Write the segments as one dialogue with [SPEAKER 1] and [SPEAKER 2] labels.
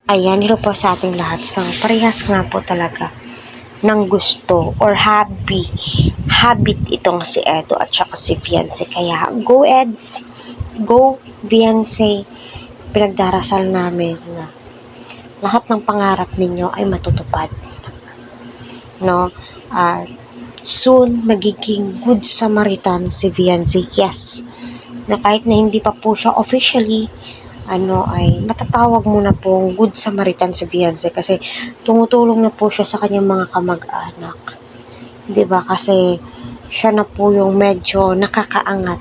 [SPEAKER 1] Ayan, hello po sa ating lahat. So, parehas nga po talaga ng gusto or habit itong si Edo at saka si Fiance. Kaya, go Eds! Go Fiance! Pinagdarasal namin na lahat ng pangarap ninyo ay matutupad. No? Soon, magiging good Samaritan si Fiance. Yes! Na kahit na hindi pa po siya officially ay matatawag mo na pong good Samaritan si Fiance kasi tumutulong na po siya sa kanyang mga kamag-anak. 'Di ba? Kasi siya na po yung medyo nakakaangat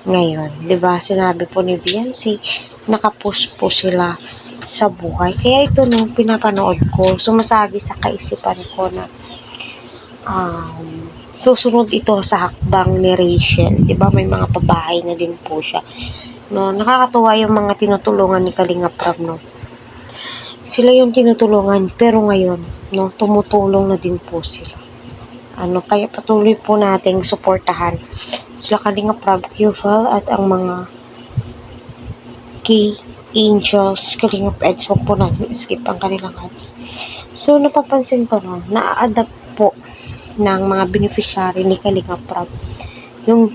[SPEAKER 1] ngayon. 'Di ba? Sinabi po ni Fiance, nakapus po sila sa buhay. Kaya ito nung pinapanood ko, sumasagi sa kaisipan ko na susunod ito sa hakbang ni Rachel. 'Di ba? May mga babae na din po siya. No, nakakatuwa yung mga tinutulungan ni Kalinga Prab, no. Sila yung tinutulungan, pero ngayon, no, tumutulong na din po sila. Kaya patuloy po nating suportahan sila Kalinga Prab, Qfal, at ang mga key angels, Kalinga Eds, wag po natin skip ang kanilang ads. So, napapansin ko no, na-adapt po ng mga beneficiary ni Kalinga Prab yung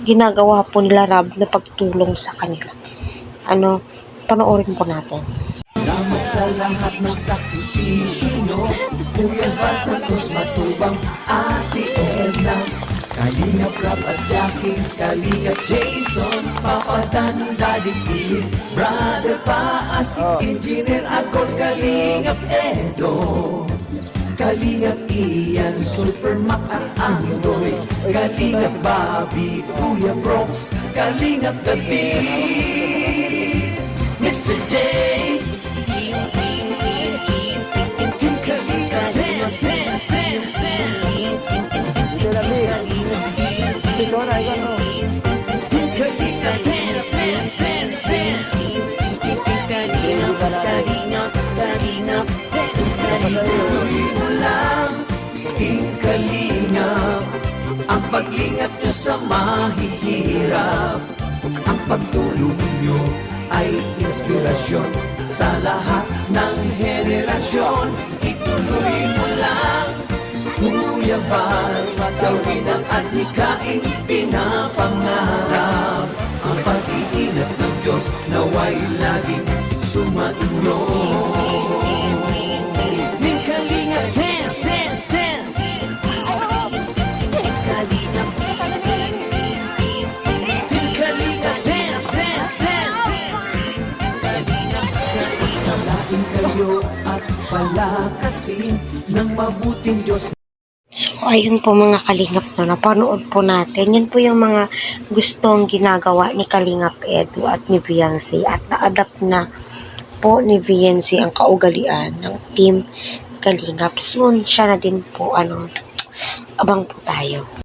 [SPEAKER 1] ginagawa po nila Rab na pagtulong sa kanila. Panoorin po natin.
[SPEAKER 2] Salamat sa lahat ng sakripisyo, Kuya Val Santos Matubang, Ate Edna, Kalinga Prab at Jackie, Kalinga Jason, Papa Dan, Daddy Philip, Brother Paas, Engineer Akon, Kalinga Edo, Kalinga Ian, Super Mac at Andoy, Kalinga Bobby, Kuya Brooks, Kalinga Gabi, Mr. J, Kalinga Dance, Dance, Dance, Kalinga Dance, Dance, Dance, Kalinga, tuloy mo lang, Team Kalingap, ang paglingap nyo sa mahihirap. Ang pagtulong nyo ay inspirasyon sa lahat ng henerasyon. Ituloy mo lang, Kuya Val, gawin ang adhikaing pinapangarap. Ang pag-iingat ng Diyos naway laging sumainyo. Dance, dance, dance. Kalinga, dance, dance, dance. Lain kayo at palakasin ng mabuting Diyos.
[SPEAKER 1] So, ayun po mga kalingap na napanood po natin. Yan po yung mga gustong ginagawa ni Kalingap Edu at ni Fiance. At na-adapt na po ni Fiance ang kaugalian ng team Kalingap. Soon, siya na din po, abang po tayo.